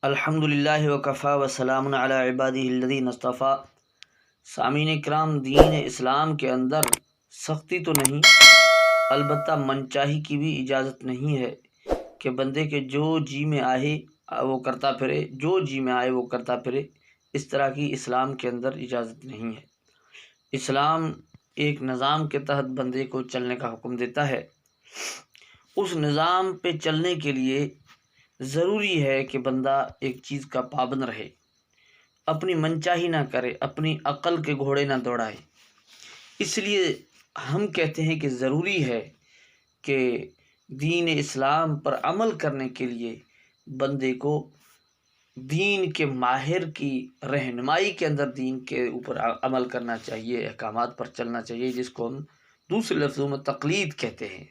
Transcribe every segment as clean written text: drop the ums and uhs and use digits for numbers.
الحمدللہ وکفا وسلام علی عبادہ الذین اصطفیٰ۔ سامعین کرام، دین اسلام کے اندر سختی تو نہیں، البتہ منچاہی کی بھی اجازت نہیں ہے کہ بندے کے جو جی میں آئے وہ کرتا پھرے، جو جی میں آئے وہ کرتا پھرے۔ اس طرح کی اسلام کے اندر اجازت نہیں ہے۔ اسلام ایک نظام کے تحت بندے کو چلنے کا حکم دیتا ہے۔ اس نظام پہ چلنے کے لیے ضروری ہے کہ بندہ ایک چیز کا پابند رہے، اپنی منچاہی نہ کرے، اپنی عقل کے گھوڑے نہ دوڑائے۔ اس لیے ہم کہتے ہیں کہ ضروری ہے کہ دین اسلام پر عمل کرنے کے لیے بندے کو دین کے ماہر کی رہنمائی کے اندر دین کے اوپر عمل کرنا چاہیے، احکامات پر چلنا چاہیے، جس کو ہم دوسرے لفظوں میں تقلید کہتے ہیں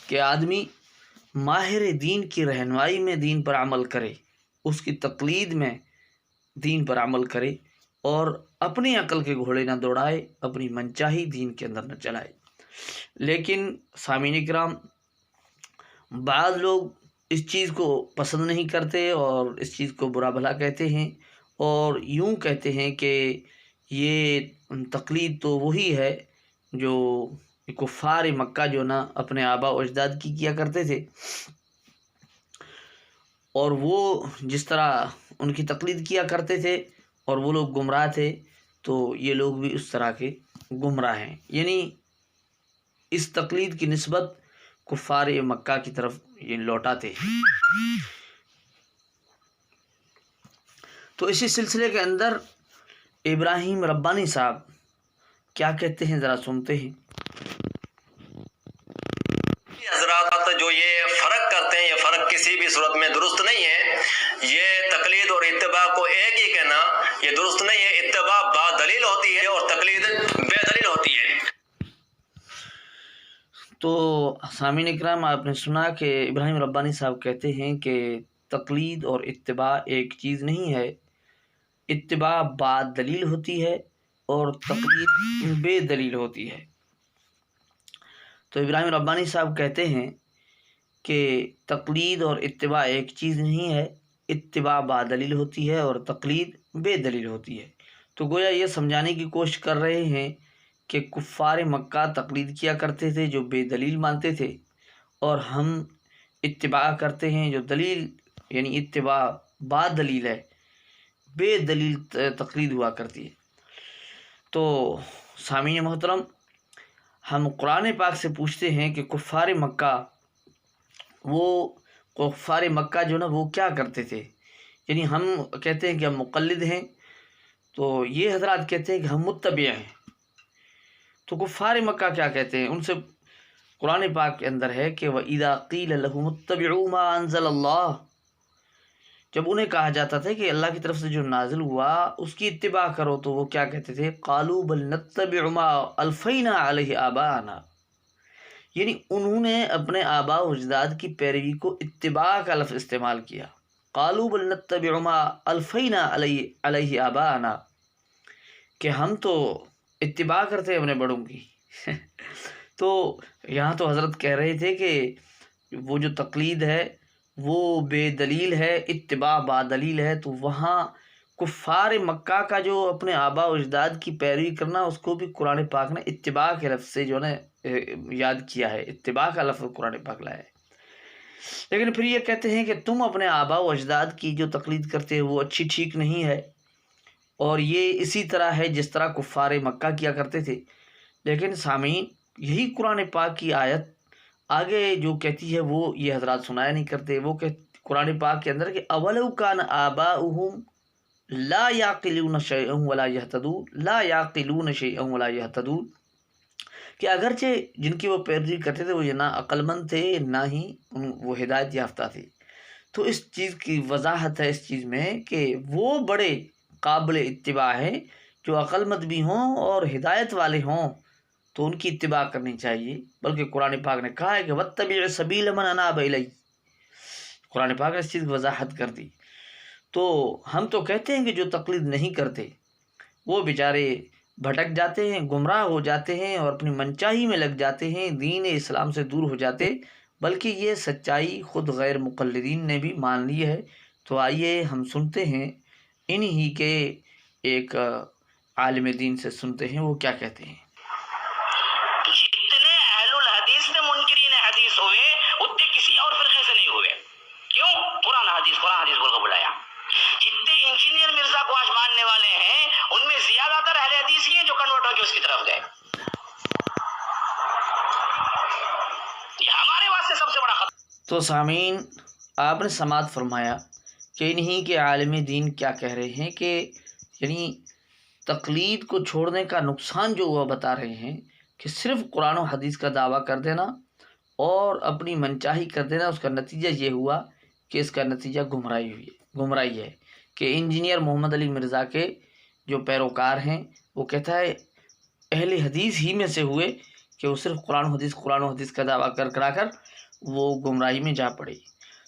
کہ آدمی ماہر دین کی رہنمائی میں دین پر عمل کرے، اس کی تقلید میں دین پر عمل کرے اور اپنی عقل کے گھوڑے نہ دوڑائے، اپنی منچاہی دین کے اندر نہ چلائے۔ لیکن سامعین کرام، بعض لوگ اس چیز کو پسند نہیں کرتے اور اس چیز کو برا بھلا کہتے ہیں، اور یوں کہتے ہیں کہ یہ تقلید تو وہی ہے جو کفار مکہ جو نا اپنے آباء و اجداد کی کیا کرتے تھے، اور وہ جس طرح ان کی تقلید کیا کرتے تھے اور وہ لوگ گمراہ تھے، تو یہ لوگ بھی اس طرح کے گمراہ ہیں۔ یعنی اس تقلید کی نسبت کفار مکہ کی طرف یہ لوٹاتے ہیں۔ تو اسی سلسلے کے اندر ابراہیم ربانی صاحب کیا کہتے ہیں، ذرا سنتے ہیں۔ حضرات جو یہ فرق کرتے ہیں، یہ فرق کسی بھی صورت میں درست نہیں ہے۔ یہ تقلید اور اتباع کو ایک ہی کہنا یہ درست نہیں ہے۔ اتباع با دلیل ہوتی ہے اور تقلید بے دلیل ہوتی ہے۔ تو سامعین اکرام، آپ نے سنا کہ ابراہیم ربانی صاحب کہتے ہیں کہ تقلید اور اتباع ایک چیز نہیں ہے، اتباع با دلیل ہوتی ہے اور تقلید بے دلیل ہوتی ہے۔ تو ابراہیم ربانی صاحب کہتے ہیں کہ تقلید اور اتباع ایک چیز نہیں ہے، اتباع با دلیل ہوتی ہے اور تقلید بے دلیل ہوتی ہے۔ تو گویا یہ سمجھانے کی کوشش کر رہے ہیں کہ کفار مکہ تقلید کیا کرتے تھے جو بے دلیل مانتے تھے، اور ہم اتباع کرتے ہیں جو دلیل، یعنی اتباع با دلیل ہے، بے دلیل تقلید ہوا کرتی ہے۔ تو سامعین محترم، ہم قرآن پاک سے پوچھتے ہیں کہ کفار مکہ جو نا وہ کیا کرتے تھے۔ یعنی ہم کہتے ہیں کہ ہم مقلد ہیں، تو یہ حضرات کہتے ہیں کہ ہم متبع ہیں۔ تو کفار مکہ کیا کہتے ہیں؟ ان سے قرآن پاک کے اندر ہے کہ وَإِذَا قِيلَ لَهُمُ اتَّبِعُوا مَا أَنزَلَ اللَّهُ، جب انہیں کہا جاتا تھا کہ اللہ کی طرف سے جو نازل ہوا اس کی اتباع کرو، تو وہ کیا کہتے تھے؟ قَالُوا بَلْ نَتَّبِعُ مَا أَلْفَيْنَا عَلَيْهِ آبَاءَنَا، یعنی انہوں نے اپنے آباء و اجداد کی پیروی کو اتباع کا لفظ استعمال کیا۔ قَالُوا بَلْ نَتَّبِعُ مَا أَلْفَيْنَا عَلَيْهِ آبَاءَنَا، کہ ہم تو اتباع کرتے ہیں اپنے بڑوں کی۔ تو یہاں تو حضرت کہہ رہے تھے کہ وہ جو تقلید ہے وہ بے دلیل ہے، اتباع با دلیل ہے۔ تو وہاں کفار مکہ کا جو اپنے آباء و اجداد کی پیروی کرنا، اس کو بھی قرآن پاک نے اتباع کے لفظ سے جو ہے یاد کیا ہے، اتباع کا لفظ قرآن پاک لایا ہے۔ لیکن پھر یہ کہتے ہیں کہ تم اپنے آباء و اجداد کی جو تقلید کرتے ہو وہ اچھی ٹھیک نہیں ہے، اور یہ اسی طرح ہے جس طرح کفار مکہ کیا کرتے تھے۔ لیکن سامعین، یہی قرآن پاک کی آیت آگے جو کہتی ہے وہ یہ حضرات سنایا نہیں کرتے۔ وہ قرآن پاک کے اندر کہ اولو کان آباؤہم لا یعقلون شیئا ولا یہتدون، لا یعقلون شیئا ولا یہتدون، کہ اگرچہ جن کی وہ پیروی کرتے تھے وہ نہ عقل مند تھے نہ ہی وہ ہدایت یافتہ تھے۔ تو اس چیز کی وضاحت ہے اس چیز میں کہ وہ بڑے قابل اتباع ہیں جو عقل مند بھی ہوں اور ہدایت والے ہوں، تو ان کی اتباع کرنی چاہیے۔ بلکہ قرآن پاک نے کہا ہے کہ وَاتَّبِعْ سَبِيلَ مَنْ أَنَابَ إِلَيَّ، قرآن پاک نے اس چیز کی وضاحت کر دی۔ تو ہم تو کہتے ہیں کہ جو تقلید نہیں کرتے وہ بیچارے بھٹک جاتے ہیں، گمراہ ہو جاتے ہیں اور اپنی منچاہی میں لگ جاتے ہیں، دین اسلام سے دور ہو جاتے، بلکہ یہ سچائی خود غیر مقلدین نے بھی مان لی ہے۔ تو آئیے ہم سنتے ہیں انہی کے ایک عالم دین سے، سنتے ہیں وہ کیا کہتے ہیں۔ جتنے اہل الحدیث سے منکرین حدیث ہوئے اتنے کسی اور فرقے سے نہیں ہوئے۔ کیوں؟ قرآن حدیث بول کے بلایا۔ جتنے انجینئر مرزا کو آج ماننے والے ہیں ان میں زیادہ تر اہل حدیث ہی ہیں جو کنورٹ ہو کے اس کی طرف گئے۔ یہ ہمارے واسطے سب سے بڑا خطرہ۔ تو سامعین، آپ نے سماعت فرمایا کہ انہی کے عالم دین کیا کہہ رہے ہیں کہ یعنی تقلید کو چھوڑنے کا نقصان جو وہ بتا رہے ہیں کہ صرف قرآن و حدیث کا دعویٰ کر دینا اور اپنی منچاہی کر دینا، اس کا نتیجہ یہ ہوا کہ اس کا نتیجہ گمراہی ہے کہ انجینئر محمد علی مرزا کے جو پیروکار ہیں وہ کہتا ہے اہل حدیث ہی میں سے ہوئے کہ وہ صرف قرآن و حدیث کا دعویٰ کر وہ گمراہی میں جا پڑے۔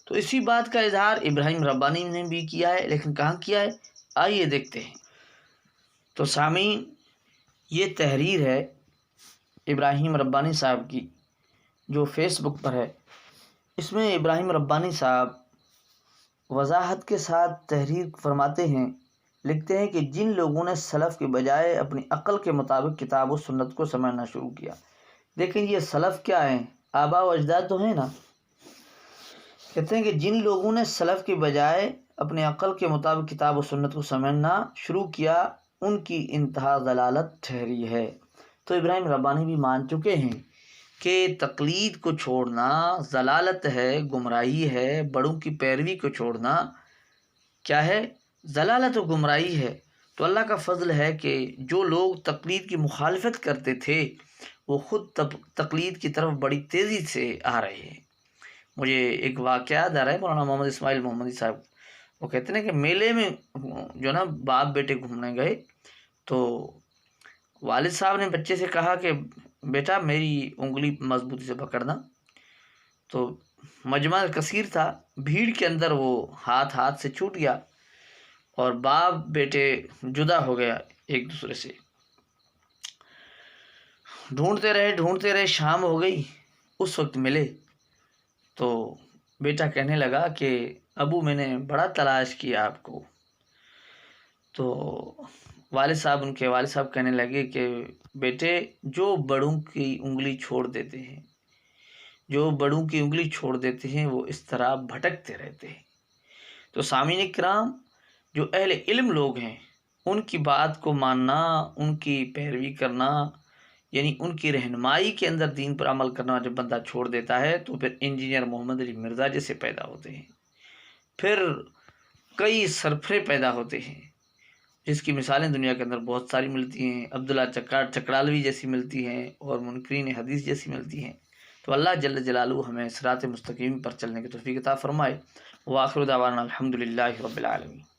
تو اسی بات کا اظہار ابراہیم ربانی نے بھی کیا ہے، لیکن کہاں کیا ہے آئیے دیکھتے ہیں۔ تو سامعین، یہ تحریر ہے ابراہیم ربانی صاحب کی جو فیس بک پر ہے۔ اس میں ابراہیم ربانی صاحب وضاحت کے ساتھ تحریر فرماتے ہیں، لکھتے ہیں کہ جن لوگوں نے سلف کے بجائے اپنی عقل کے مطابق کتاب و سنت کو سمجھنا شروع کیا۔ دیکھیں یہ سلف کیا ہیں؟ آباء و اجداد تو ہیں نا۔ کہتے ہیں کہ جن لوگوں نے سلف کے بجائے اپنے عقل کے مطابق کتاب و سنت کو سمجھنا شروع کیا ان کی انتہا ضلالت ٹھہری ہے۔ تو ابراہیم ربانی بھی مان چکے ہیں کہ تقلید کو چھوڑنا ضلالت ہے، گمراہی ہے، بڑوں کی پیروی کو چھوڑنا کیا ہے؟ ضلالت و گمراہی ہے۔ تو اللہ کا فضل ہے کہ جو لوگ تقلید کی مخالفت کرتے تھے وہ خود تقلید کی طرف بڑی تیزی سے آ رہے ہیں۔ مجھے ایک واقعہ یاد آ رہا ہے، مولانا محمد اسماعیل محمدی صاحب وہ کہتے ہیں کہ میلے میں جو نا باپ بیٹے گھومنے گئے تو والد صاحب نے بچے سے کہا کہ بیٹا میری انگلی مضبوطی سے پکڑنا۔ تو مجمع کثیر تھا، بھیڑ کے اندر وہ ہاتھ سے چھوٹ گیا اور باپ بیٹے جدا ہو گیا ایک دوسرے سے۔ ڈھونڈتے رہے، شام ہو گئی، اس وقت ملے تو بیٹا کہنے لگا کہ ابو میں نے بڑا تلاش کیا آپ کو۔ تو والد صاحب کہنے لگے کہ بیٹے جو بڑوں کی انگلی چھوڑ دیتے ہیں وہ اس طرح بھٹکتے رہتے ہیں۔ تو سامعین کرام، جو اہل علم لوگ ہیں ان کی بات کو ماننا، ان کی پیروی کرنا، یعنی ان کی رہنمائی کے اندر دین پر عمل کرنا جب بندہ چھوڑ دیتا ہے تو پھر انجینئر محمد علی مرزا جیسے پیدا ہوتے ہیں، پھر کئی سرفرے پیدا ہوتے ہیں جس کی مثالیں دنیا کے اندر بہت ساری ملتی ہیں، عبداللہ چکڑالوی جیسی ملتی ہیں اور منکرین حدیث جیسی ملتی ہیں۔ تو اللہ جل جلالہ ہمیں صراط مستقیم پر چلنے کی توفیق عطا فرمائے۔ وآخر دعوانا الحمدللہ رب العالمین۔